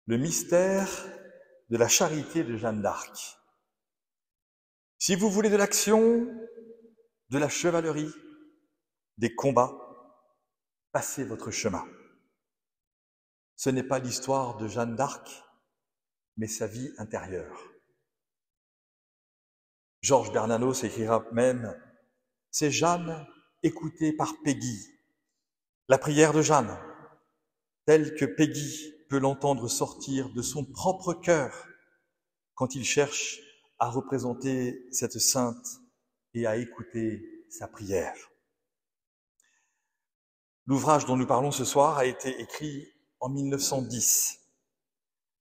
le mystère de la charité de Jeanne d'Arc. Si vous voulez de l'action, de la chevalerie, des combats, passez votre chemin. Ce n'est pas l'histoire de Jeanne d'Arc, mais sa vie intérieure. Georges Bernanos écrira même « C'est Jeanne écoutée par Péguy, la prière de Jeanne, telle que Péguy peut l'entendre sortir de son propre cœur quand il cherche à représenter cette sainte et à écouter sa prière. » L'ouvrage dont nous parlons ce soir a été écrit en 1910.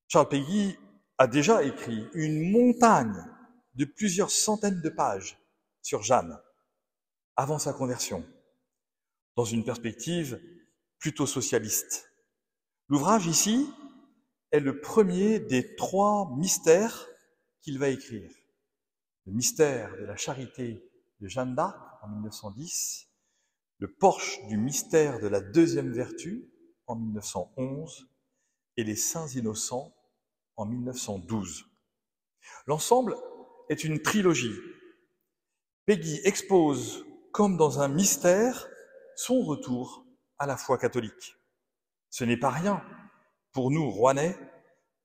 Charles Péguy a déjà écrit une montagne de plusieurs centaines de pages sur Jeanne, avant sa conversion, dans une perspective plutôt socialiste. L'ouvrage ici est le premier des 3 mystères qu'il va écrire. Le mystère de la charité de Jeanne d'Arc en 1910, le porche du mystère de la deuxième vertu en 1911 et les saints innocents en 1912. L'ensemble est une trilogie. Péguy expose, comme dans un mystère, son retour à la foi catholique. Ce n'est pas rien pour nous, Rouennais,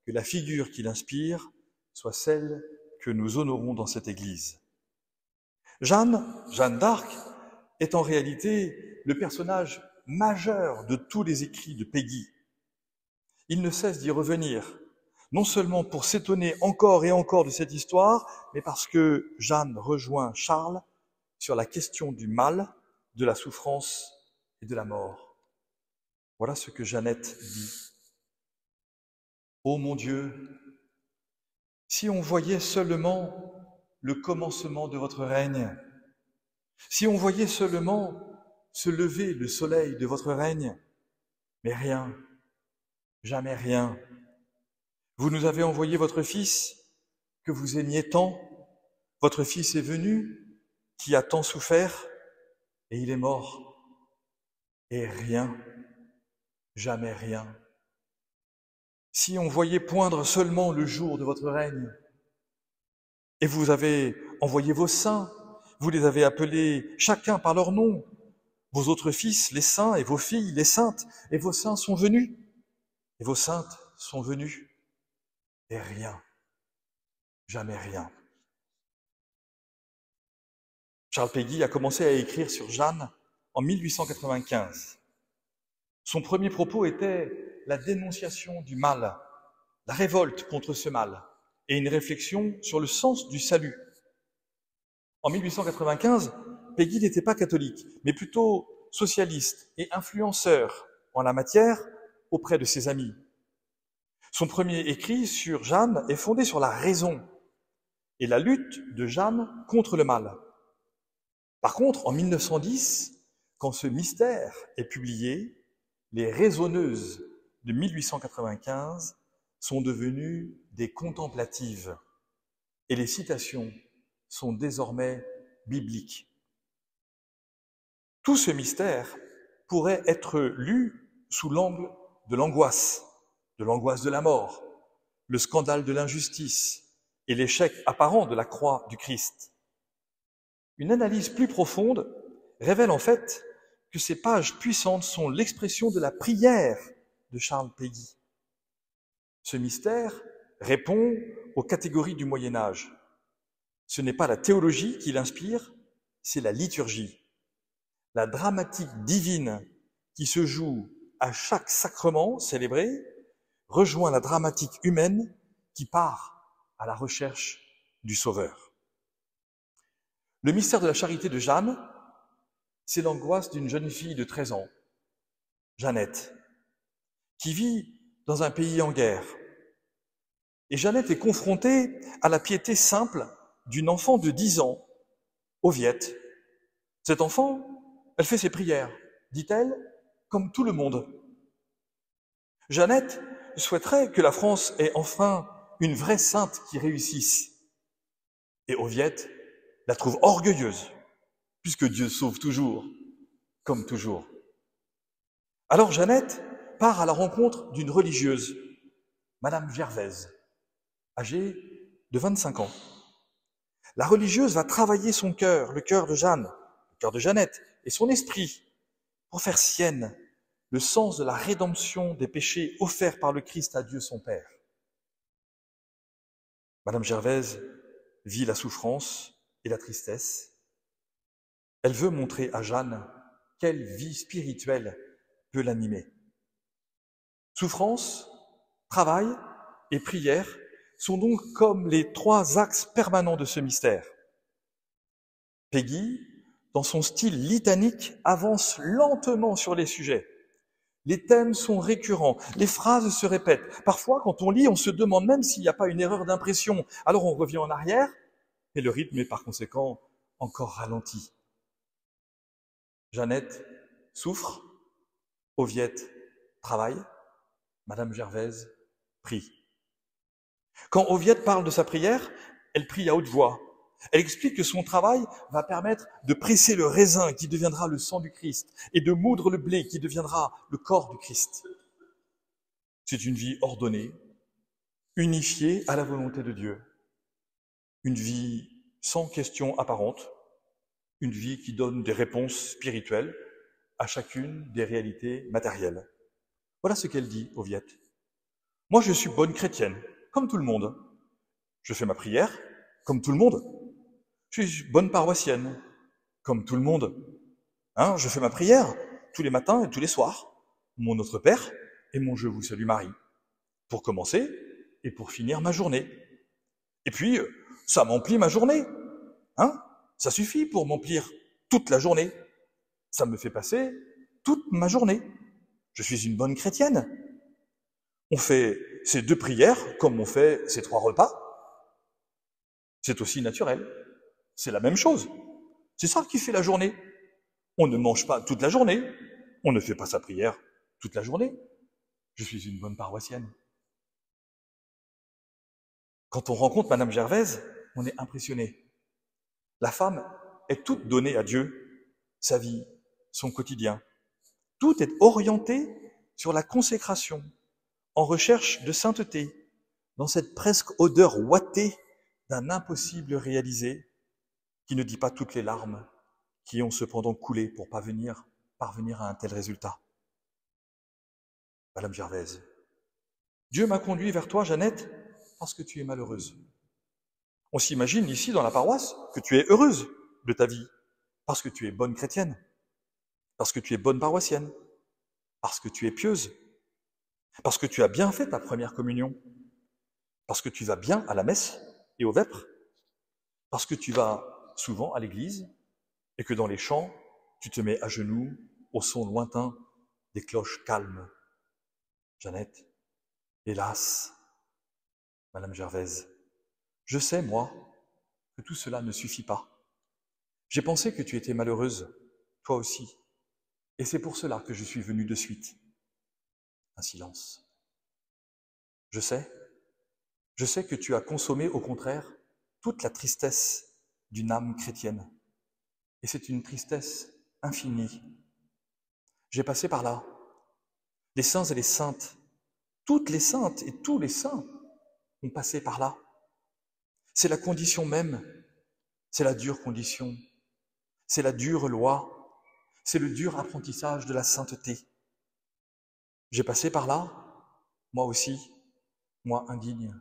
que la figure qui l'inspire soit celle que nous honorons dans cette église. Jeanne d'Arc, est en réalité le personnage majeur de tous les écrits de Péguy. Il ne cesse d'y revenir, non seulement pour s'étonner encore et encore de cette histoire, mais parce que Jeanne rejoint Charles sur la question du mal, de la souffrance et de la mort. Voilà ce que Jeannette dit. « Ô mon Dieu, si on voyait seulement le commencement de votre règne, si on voyait seulement se lever le soleil de votre règne, mais rien, jamais rien. Vous nous avez envoyé votre Fils, que vous aimiez tant. Votre Fils est venu, qui a tant souffert, et il est mort. Et rien, jamais rien. Si on voyait poindre seulement le jour de votre règne, et vous avez envoyé vos saints, vous les avez appelés chacun par leur nom, vos autres fils, les saints, et vos filles, les saintes, et vos saints sont venus, et vos saintes sont venues, et rien, jamais rien. Charles Péguy a commencé à écrire sur Jeanne en 1895. Son premier propos était la dénonciation du mal, la révolte contre ce mal, et une réflexion sur le sens du salut. En 1895, Péguy n'était pas catholique, mais plutôt socialiste et influenceur en la matière auprès de ses amis. Son premier écrit sur Jeanne est fondé sur la raison et la lutte de Jeanne contre le mal. Par contre, en 1910, quand ce mystère est publié, les raisonneuses de 1895 sont devenues des contemplatives et les citations sont désormais bibliques. Tout ce mystère pourrait être lu sous l'angle de l'angoisse de la mort, le scandale de l'injustice et l'échec apparent de la croix du Christ. Une analyse plus profonde révèle en fait que ces pages puissantes sont l'expression de la prière de Charles Péguy. Ce mystère répond aux catégories du Moyen-Âge. Ce n'est pas la théologie qui l'inspire, c'est la liturgie. La dramatique divine qui se joue à chaque sacrement célébré rejoint la dramatique humaine qui part à la recherche du Sauveur. Le mystère de la charité de Jeanne, c'est l'angoisse d'une jeune fille de 13 ans, Jeannette, qui vit dans un pays en guerre. Et Jeannette est confrontée à la piété simple d'une enfant de 10 ans, Oviette. Cette enfant, elle fait ses prières, dit-elle, comme tout le monde. Jeannette souhaiterait que la France ait enfin une vraie sainte qui réussisse. Et Oviette la trouve orgueilleuse, puisque Dieu sauve toujours, comme toujours. Alors Jeannette part à la rencontre d'une religieuse, Madame Gervaise, âgée de 25 ans. La religieuse va travailler son cœur, le cœur de Jeanne, le cœur de Jeannette, et son esprit, pour faire sienne le sens de la rédemption des péchés offerts par le Christ à Dieu son Père. Madame Gervaise vit la souffrance et la tristesse. Elle veut montrer à Jeanne quelle vie spirituelle peut l'animer. Souffrance, travail et prière sont donc comme les trois axes permanents de ce mystère. Peggy, dans son style litanique, avance lentement sur les sujets. Les thèmes sont récurrents, les phrases se répètent. Parfois, quand on lit, on se demande même s'il n'y a pas une erreur d'impression. Alors on revient en arrière, et le rythme est par conséquent encore ralenti. Jeannette souffre, Oviette travaille, Madame Gervaise prie. Quand Oviette parle de sa prière, elle prie à haute voix. Elle explique que son travail va permettre de presser le raisin qui deviendra le sang du Christ et de moudre le blé qui deviendra le corps du Christ. C'est une vie ordonnée, unifiée à la volonté de Dieu. Une vie sans questions apparentes, une vie qui donne des réponses spirituelles à chacune des réalités matérielles. Voilà ce qu'elle dit, Oviette. Moi, je suis bonne chrétienne, comme tout le monde. Je fais ma prière, comme tout le monde. Je suis bonne paroissienne, comme tout le monde. Je fais ma prière tous les matins et tous les soirs. Mon Notre Père et mon Je vous salue Marie. Pour commencer et pour finir ma journée. Et puis, ça m'emplit ma journée. Ça suffit pour m'emplir toute la journée. Ça me fait passer toute ma journée. Je suis une bonne chrétienne. On fait ces 2 prières comme on fait ces 3 repas. C'est aussi naturel. C'est la même chose. C'est ça qui fait la journée. On ne mange pas toute la journée. On ne fait pas sa prière toute la journée. Je suis une bonne paroissienne. Quand on rencontre Madame Gervaise, on est impressionné. La femme est toute donnée à Dieu, sa vie, son quotidien. Tout est orienté sur la consécration, en recherche de sainteté, dans cette presque odeur ouatée d'un impossible réalisé, qui ne dit pas toutes les larmes qui ont cependant coulé pour parvenir à un tel résultat. Madame Gervaise, Dieu m'a conduit vers toi, Jeannette, parce que tu es malheureuse. On s'imagine ici dans la paroisse que tu es heureuse de ta vie, parce que tu es bonne chrétienne, parce que tu es bonne paroissienne, parce que tu es pieuse, parce que tu as bien fait ta première communion, parce que tu vas bien à la messe et aux vêpres, parce que tu vas souvent à l'église et que dans les chants, tu te mets à genoux au son lointain des cloches calmes. Jeannette, hélas, Madame Gervaise, je sais, moi, que tout cela ne suffit pas. J'ai pensé que tu étais malheureuse, toi aussi, et c'est pour cela que je suis venu de suite. Un silence. Je sais que tu as consommé, au contraire, toute la tristesse d'une âme chrétienne. Et c'est une tristesse infinie. J'ai passé par là. Les saints et les saintes, toutes les saintes et tous les saints ont passé par là. C'est la condition même, c'est la dure condition, c'est la dure loi, c'est le dur apprentissage de la sainteté. J'ai passé par là, moi aussi, moi indigne.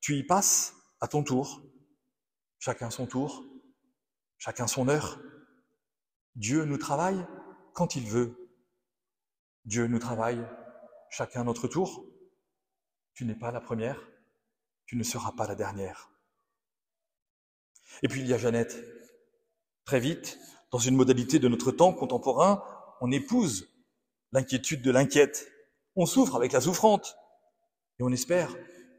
Tu y passes à ton tour, chacun son tour, chacun son heure. Dieu nous travaille quand il veut. Dieu nous travaille chacun notre tour. Tu n'es pas la première, tu ne seras pas la dernière. Et puis il y a Jeannette. Très vite, dans une modalité de notre temps contemporain, on épouse l'inquiétude de l'inquiète. On souffre avec la souffrante. Et on espère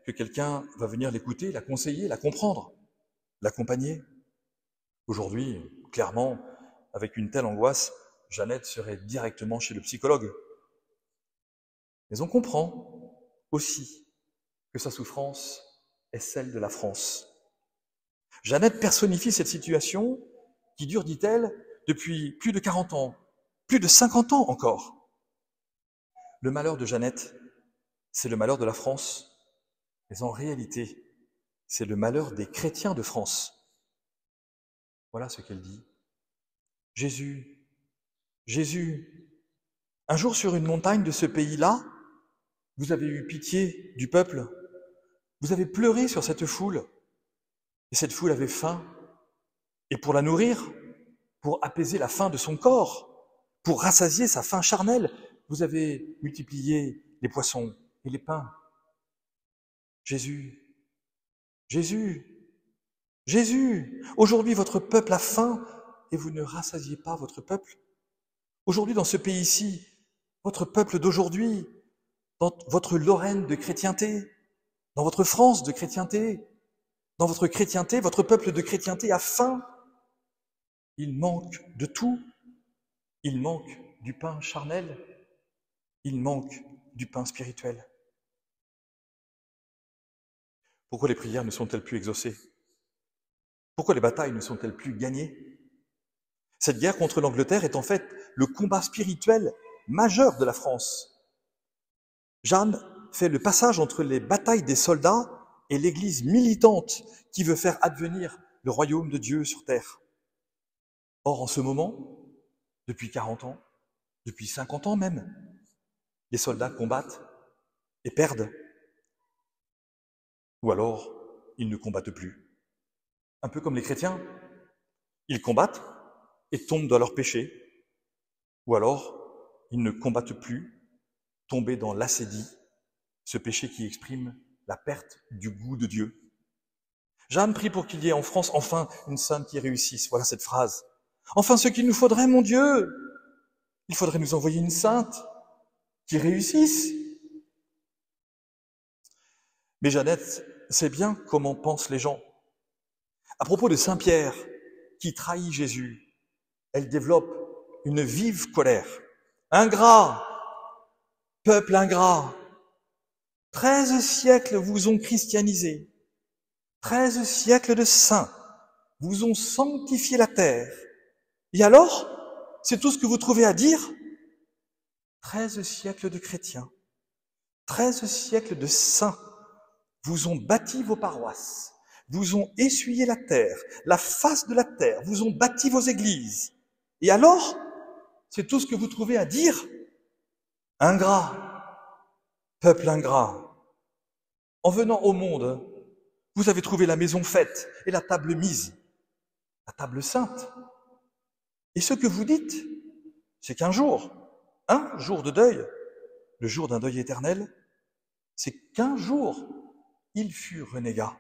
que quelqu'un va venir l'écouter, la conseiller, la comprendre, l'accompagner. Aujourd'hui, clairement, avec une telle angoisse, Jeannette serait directement chez le psychologue. Mais on comprend aussi que sa souffrance est celle de la France. Jeannette personnifie cette situation qui dure, dit-elle, depuis plus de 40 ans, plus de 50 ans encore. Le malheur de Jeannette, c'est le malheur de la France, mais en réalité, c'est le malheur des chrétiens de France. Voilà ce qu'elle dit. Jésus, Jésus, un jour sur une montagne de ce pays-là, vous avez eu pitié du peuple, vous avez pleuré sur cette foule, et cette foule avait faim, et pour la nourrir, pour apaiser la faim de son corps, pour rassasier sa faim charnelle, vous avez multiplié les poissons et les pains. Jésus, Jésus, Jésus, aujourd'hui votre peuple a faim et vous ne rassasiez pas votre peuple. Aujourd'hui dans ce pays-ci, votre peuple d'aujourd'hui, dans votre Lorraine de chrétienté, dans votre France de chrétienté, dans votre chrétienté, votre peuple de chrétienté a faim. Il manque de tout. Il manque du pain charnel. Il manque du pain spirituel. Pourquoi les prières ne sont-elles plus exaucées? Pourquoi les batailles ne sont-elles plus gagnées? Cette guerre contre l'Angleterre est en fait le combat spirituel majeur de la France. Jeanne fait le passage entre les batailles des soldats et l'Église militante qui veut faire advenir le royaume de Dieu sur terre. Or, en ce moment, depuis 40 ans, depuis 50 ans même, les soldats combattent et perdent. Ou alors, ils ne combattent plus. Un peu comme les chrétiens, ils combattent et tombent dans leur péché. Ou alors, ils ne combattent plus, tombés dans l'ascédie, ce péché qui exprime la perte du goût de Dieu. Jeanne prie pour qu'il y ait en France enfin une sainte qui réussisse. Voilà cette phrase. Enfin, ce qu'il nous faudrait, mon Dieu, il faudrait nous envoyer une sainte qui réussisse. Mais Jeannette sait bien comment pensent les gens. À propos de Saint Pierre, qui trahit Jésus, elle développe une vive colère. Ingrat, peuple ingrat, 13 siècles vous ont christianisé, 13 siècles de saints vous ont sanctifié la terre. Et alors, c'est tout ce que vous trouvez à dire? 13 siècles de chrétiens, 13 siècles de saints vous ont bâti vos paroisses, vous ont essuyé la terre, la face de la terre, vous ont bâti vos églises. Et alors, c'est tout ce que vous trouvez à dire? Ingrat, peuple ingrat. En venant au monde, vous avez trouvé la maison faite et la table mise, la table sainte. Et ce que vous dites, c'est qu'un jour de deuil, le jour d'un deuil éternel, c'est qu'un jour, il fut renégat.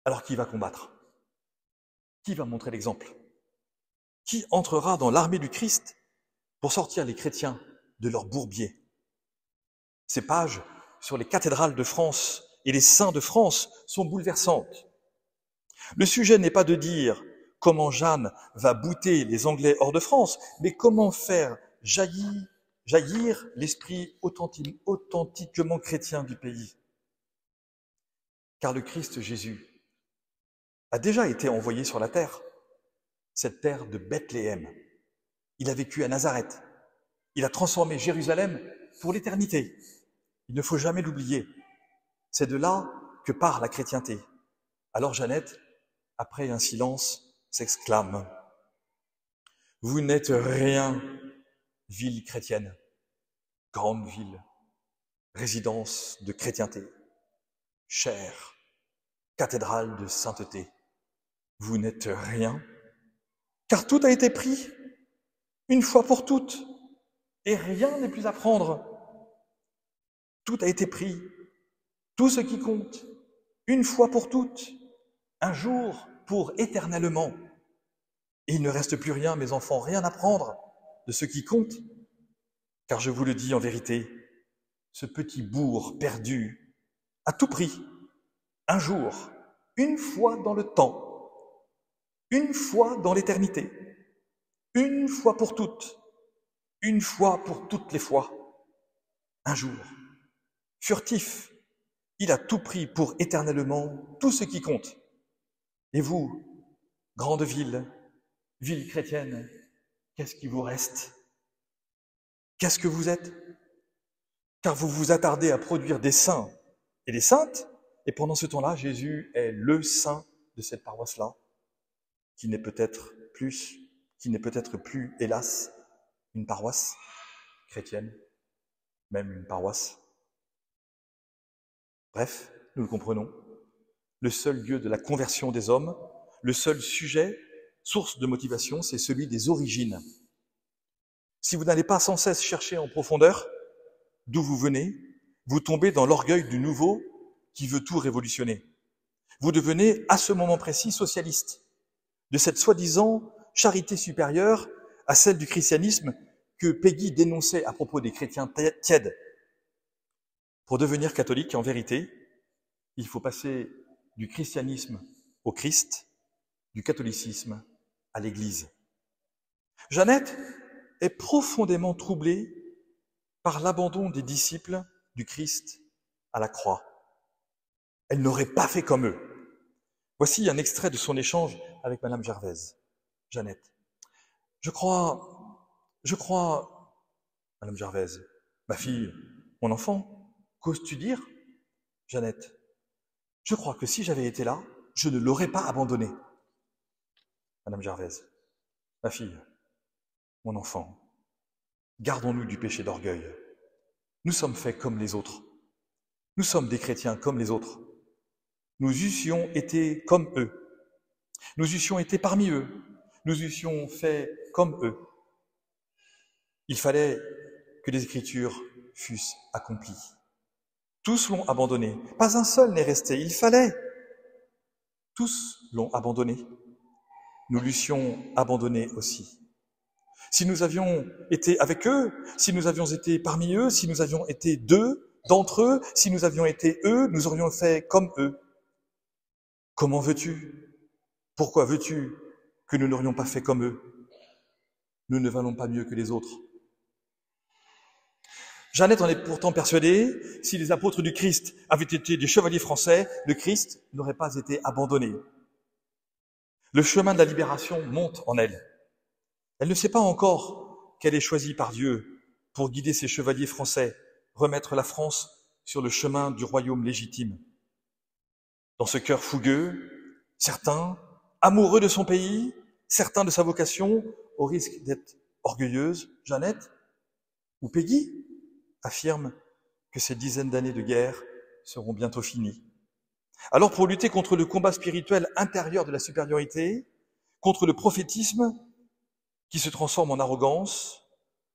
Alors qui va combattre? Qui va montrer l'exemple? Qui entrera dans l'armée du Christ pour sortir les chrétiens de leur bourbier? Ces pages sur les cathédrales de France et les saints de France sont bouleversantes. Le sujet n'est pas de dire comment Jeanne va bouter les Anglais hors de France, mais comment faire jaillir l'esprit authentiquement chrétien du pays. Car le Christ Jésus a déjà été envoyé sur la terre, cette terre de Bethléem. Il a vécu à Nazareth. Il a transformé Jérusalem pour l'éternité. Il ne faut jamais l'oublier. C'est de là que part la chrétienté. Alors Jeannette, après un silence, s'exclame: « Vous n'êtes rien, ville chrétienne, grande ville, résidence de chrétienté, chère cathédrale de sainteté. Vous n'êtes rien, car tout a été pris, une fois pour toutes, et rien n'est plus à prendre. Tout a été pris, tout ce qui compte, une fois pour toutes, un jour pour éternellement. Et il ne reste plus rien, mes enfants, rien à prendre de ce qui compte, car je vous le dis en vérité, ce petit bourg perdu, à tout prix, un jour, une fois dans le temps, une fois dans l'éternité, une fois pour toutes, une fois pour toutes les fois, un jour, furtif, il a tout pris pour éternellement tout ce qui compte. Et vous, grande ville, ville chrétienne, qu'est-ce qui vous reste? Qu'est-ce que vous êtes? car vous vous attardez à produire des saints et des saintes, et pendant ce temps-là, Jésus est le saint de cette paroisse-là, qui n'est peut-être plus, hélas, une paroisse chrétienne, même une paroisse. Bref, nous le comprenons, le seul lieu de la conversion des hommes, le seul sujet, source de motivation, c'est celui des origines. Si vous n'allez pas sans cesse chercher en profondeur d'où vous venez, vous tombez dans l'orgueil du nouveau qui veut tout révolutionner. Vous devenez, à ce moment précis, socialiste, de cette soi-disant charité supérieure à celle du christianisme que Peggy dénonçait à propos des chrétiens tièdes. Pour devenir catholique, en vérité, il faut passer du christianisme au Christ, du catholicisme à l'Église. Jeannette est profondément troublée par l'abandon des disciples du Christ à la croix. Elle n'aurait pas fait comme eux. Voici un extrait de son échange avec Madame Gervaise. Jeannette. Je crois, Madame Gervaise, ma fille, mon enfant, qu'oses-tu dire? Jeannette. Je crois que si j'avais été là, je ne l'aurais pas abandonné. Madame Gervaise. Ma fille, mon enfant, gardons-nous du péché d'orgueil. Nous sommes faits comme les autres. Nous sommes des chrétiens comme les autres. Nous eussions été comme eux. Nous eussions été parmi eux. Nous eussions fait comme eux. Il fallait que les Écritures fussent accomplies. Tous l'ont abandonné. Pas un seul n'est resté. Il fallait. Tous l'ont abandonné. Nous l'eussions abandonné aussi. Si nous avions été avec eux, si nous avions été parmi eux, si nous avions été d'entre eux, si nous avions été eux, nous aurions fait comme eux. Comment veux-tu? Pourquoi veux-tu que nous n'aurions pas fait comme eux? Nous ne valons pas mieux que les autres. Jeannette en est pourtant persuadée, si les apôtres du Christ avaient été des chevaliers français, le Christ n'aurait pas été abandonné. Le chemin de la libération monte en elle. Elle ne sait pas encore qu'elle est choisie par Dieu pour guider ses chevaliers français, remettre la France sur le chemin du royaume légitime. Dans ce cœur fougueux, certains, amoureux de son pays, certains de sa vocation, au risque d'être orgueilleuse, Jeannette ou Peggy, affirment que ces dizaines d'années de guerre seront bientôt finies. Alors pour lutter contre le combat spirituel intérieur de la supériorité, contre le prophétisme qui se transforme en arrogance,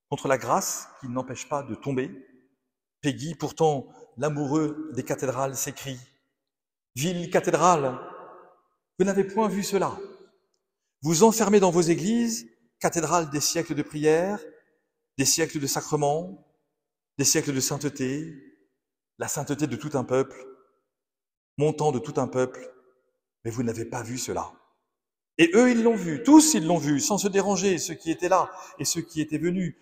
contre la grâce qui n'empêche pas de tomber, Peggy, pourtant l'amoureux des cathédrales, s'écrie « Ville cathédrale, vous n'avez point vu cela. Vous enfermez dans vos églises, cathédrales des siècles de prière, des siècles de sacrements, des siècles de sainteté, la sainteté de tout un peuple, montant de tout un peuple, mais vous n'avez pas vu cela. Et eux, ils l'ont vu, tous ils l'ont vu, sans se déranger, ceux qui étaient là et ceux qui étaient venus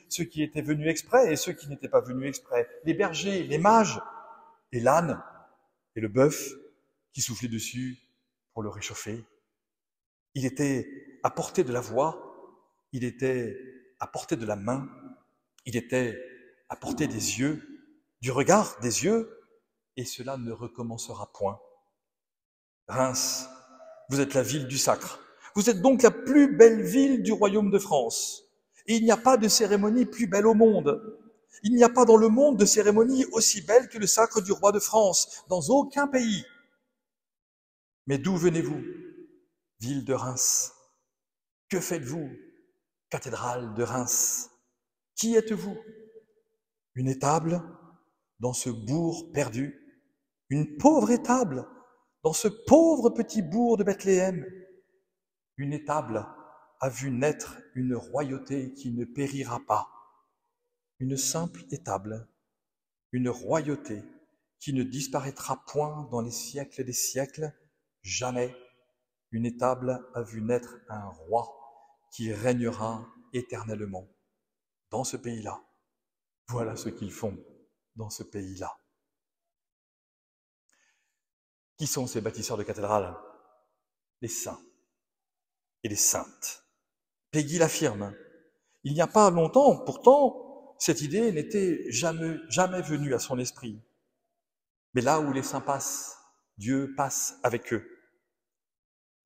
exprès et ceux qui n'étaient pas venus exprès, les bergers, les mages, et l'âne et le bœuf qui soufflaient dessus pour le réchauffer. Il était à portée de la voix, il était à portée de la main, il était à portée des yeux, du regard des yeux, et cela ne recommencera point. Reims, vous êtes la ville du sacre. Vous êtes donc la plus belle ville du royaume de France. Et il n'y a pas de cérémonie plus belle au monde. Il n'y a pas dans le monde de cérémonie aussi belle que le sacre du roi de France, dans aucun pays. Mais d'où venez-vous, ville de Reims? Que faites-vous, cathédrale de Reims? Qui êtes-vous? Une étable dans ce bourg perdu, une pauvre étable dans ce pauvre petit bourg de Bethléem. Une étable a vu naître une royauté qui ne périra pas. Une simple étable, une royauté qui ne disparaîtra point dans les siècles des siècles, jamais. Une étable a vu naître un roi qui régnera éternellement dans ce pays-là. Voilà ce qu'ils font dans ce pays-là. Qui sont ces bâtisseurs de cathédrales? Les saints et les saintes. Peggy l'affirme. Il n'y a pas longtemps, pourtant, cette idée n'était jamais venue à son esprit. Mais là où les saints passent, Dieu passe avec eux.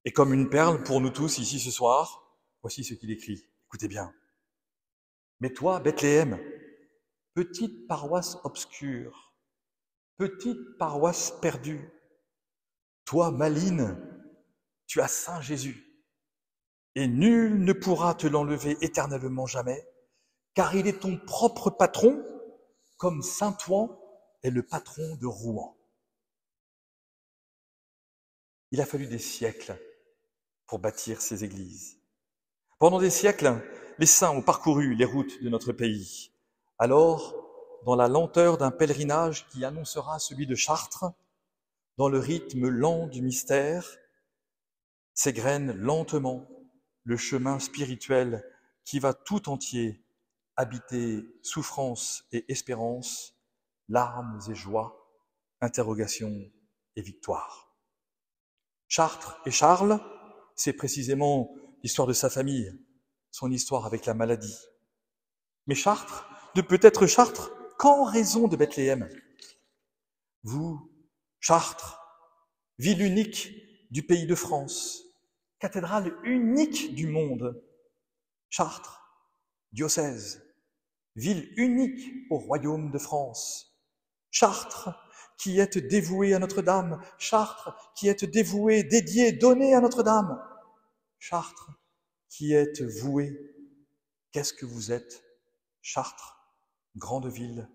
Et comme une perle pour nous tous ici ce soir, voici ce qu'il écrit. Écoutez bien. Mais toi, Bethléem, petite paroisse obscure, petite paroisse perdue, toi, Malines, tu as Saint Jésus, et nul ne pourra te l'enlever éternellement jamais, car il est ton propre patron, comme Saint-Ouen est le patron de Rouen. Il a fallu des siècles pour bâtir ces églises. Pendant des siècles, les saints ont parcouru les routes de notre pays. Alors, dans la lenteur d'un pèlerinage qui annoncera celui de Chartres, dans le rythme lent du mystère, s'égrène lentement le chemin spirituel qui va tout entier habiter souffrance et espérance, larmes et joie, interrogations et victoire. Chartres et Charles, c'est précisément l'histoire de sa famille, son histoire avec la maladie. Mais Chartres ne peut être Chartres qu'en raison de Bethléem. Vous, Chartres, ville unique du pays de France, cathédrale unique du monde, Chartres, diocèse, ville unique au royaume de France, Chartres, qui êtes dévouée à Notre-Dame, Chartres, qui êtes dévouée, dédiée, donnée à Notre-Dame, Chartres, qui êtes vouée. Qu'est-ce que vous êtes, Chartres, grande ville,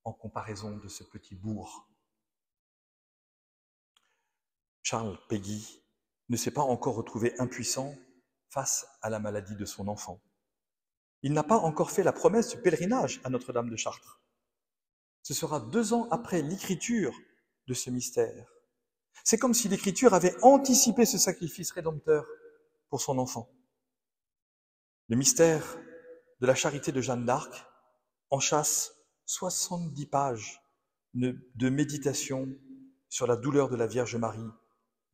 en comparaison de ce petit bourg? Charles Péguy ne s'est pas encore retrouvé impuissant face à la maladie de son enfant. Il n'a pas encore fait la promesse du pèlerinage à Notre-Dame de Chartres. Ce sera 2 ans après l'écriture de ce mystère. C'est comme si l'écriture avait anticipé ce sacrifice rédempteur pour son enfant. Le mystère de la charité de Jeanne d'Arc enchâsse 70 pages de méditation sur la douleur de la Vierge Marie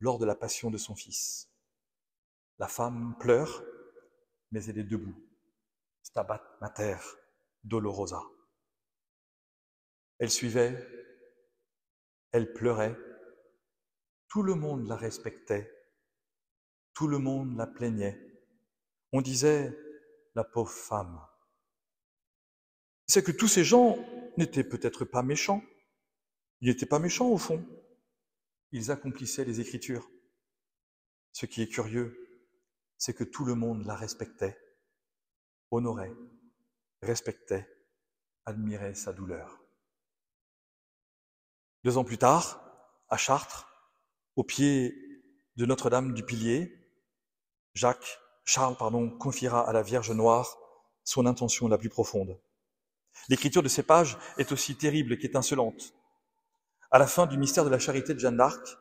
lors de la passion de son fils. La femme pleure, mais elle est debout. Stabat mater dolorosa. Elle suivait, elle pleurait, tout le monde la respectait, tout le monde la plaignait. On disait, la pauvre femme. C'est que tous ces gens n'étaient peut-être pas méchants. Ils n'étaient pas méchants au fond. Ils accomplissaient les Écritures. Ce qui est curieux, c'est que tout le monde la respectait, honorait, respectait, admirait sa douleur. 2 ans plus tard, à Chartres, au pied de Notre-Dame du Pilier, Charles confiera à la Vierge Noire son intention la plus profonde. L'écriture de ces pages est aussi terrible qu'étincelante. À la fin du mystère de la charité de Jeanne d'Arc,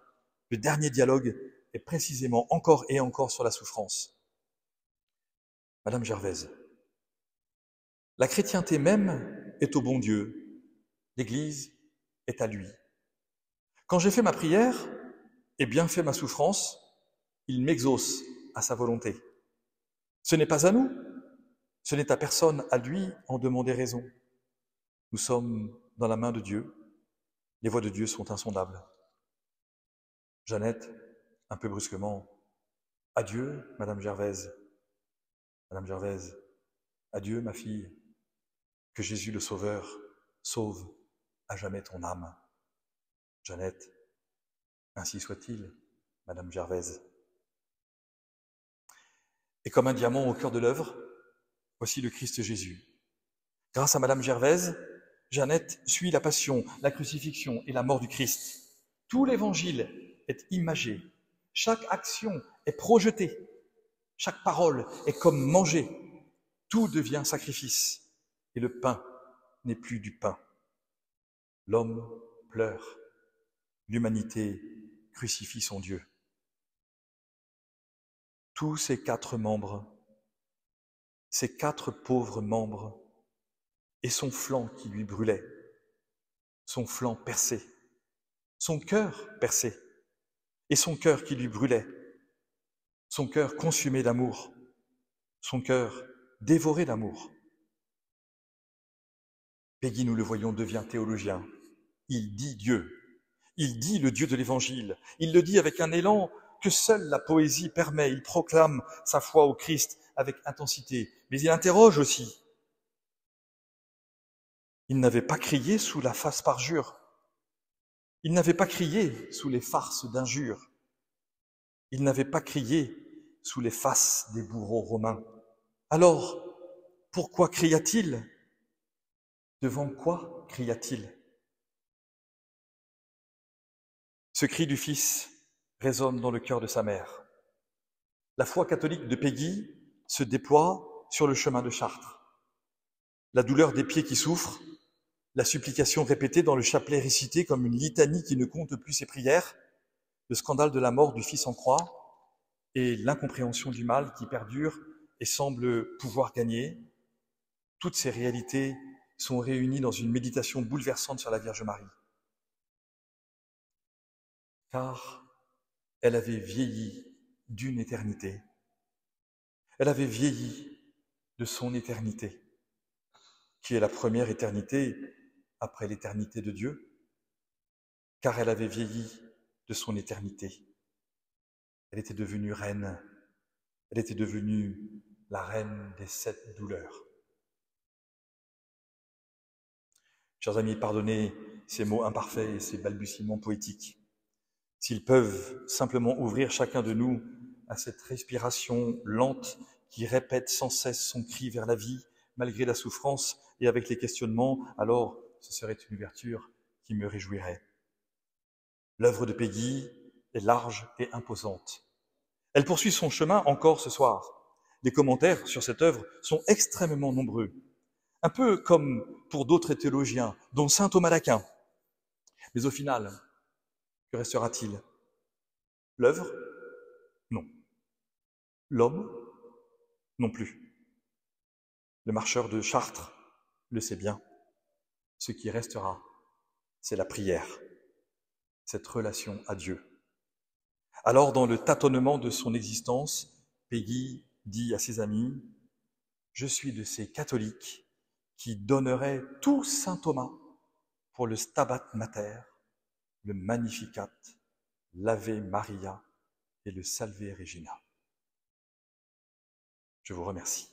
le dernier dialogue est précisément encore et encore sur la souffrance. Madame Gervaise, la chrétienté même est au bon Dieu. L'Église est à lui. Quand j'ai fait ma prière et bien fait ma souffrance, il m'exauce à sa volonté. Ce n'est pas à nous, ce n'est à personne, à lui en demander raison. Nous sommes dans la main de Dieu. Les voies de Dieu sont insondables. Jeannette, un peu brusquement, adieu, Madame Gervaise. Madame Gervaise, adieu, ma fille. Que Jésus le Sauveur sauve à jamais ton âme. Jeannette, ainsi soit-il, Madame Gervaise. Et comme un diamant au cœur de l'œuvre, voici le Christ Jésus. Grâce à Madame Gervaise, Jeannette suit la passion, la crucifixion et la mort du Christ. Tout l'évangile est imagé, chaque action est projetée, chaque parole est comme mangée, tout devient sacrifice, et le pain n'est plus du pain. L'homme pleure, l'humanité crucifie son Dieu. Tous ces 4 membres, ces 4 pauvres membres, et son flanc qui lui brûlait, son flanc percé, son cœur percé, et son cœur qui lui brûlait, son cœur consumé d'amour, son cœur dévoré d'amour. Peggy, nous le voyons, devient théologien. Il dit Dieu. Il dit le Dieu de l'Évangile. Il le dit avec un élan que seule la poésie permet. Il proclame sa foi au Christ avec intensité. Mais il interroge aussi. Il n'avait pas crié sous la face parjure. Il n'avait pas crié sous les farces d'injures. Il n'avait pas crié sous les faces des bourreaux romains. Alors, pourquoi cria-t-il? Devant quoi cria-t-il? Ce cri du Fils résonne dans le cœur de sa mère. La foi catholique de Peggy se déploie sur le chemin de Chartres. La douleur des pieds qui souffrent, la supplication répétée dans le chapelet récité comme une litanie qui ne compte plus ses prières, le scandale de la mort du Fils en croix et l'incompréhension du mal qui perdure et semble pouvoir gagner, toutes ces réalités sont réunies dans une méditation bouleversante sur la Vierge Marie. Car elle avait vieilli d'une éternité. Elle avait vieilli de son éternité, qui est la première éternité après l'éternité de Dieu, car elle avait vieilli de son éternité. Elle était devenue reine, elle était devenue la reine des 7 douleurs. Chers amis, pardonnez ces mots imparfaits et ces balbutiements poétiques. S'ils peuvent simplement ouvrir chacun de nous à cette respiration lente qui répète sans cesse son cri vers la vie, malgré la souffrance et avec les questionnements, alors ce serait une ouverture qui me réjouirait. L'œuvre de Peggy est large et imposante. Elle poursuit son chemin encore ce soir. Les commentaires sur cette œuvre sont extrêmement nombreux, un peu comme pour d'autres théologiens, dont saint Thomas d'Aquin. Mais au final, que restera-t-il? L'œuvre? Non. L'homme? Non plus. Le marcheur de Chartres le sait bien. Ce qui restera, c'est la prière, cette relation à Dieu. Alors, dans le tâtonnement de son existence, Peggy dit à ses amis, « Je suis de ces catholiques qui donneraient tout saint Thomas pour le Stabat Mater, le Magnificat, l'Ave Maria et le Salve Regina. » Je vous remercie.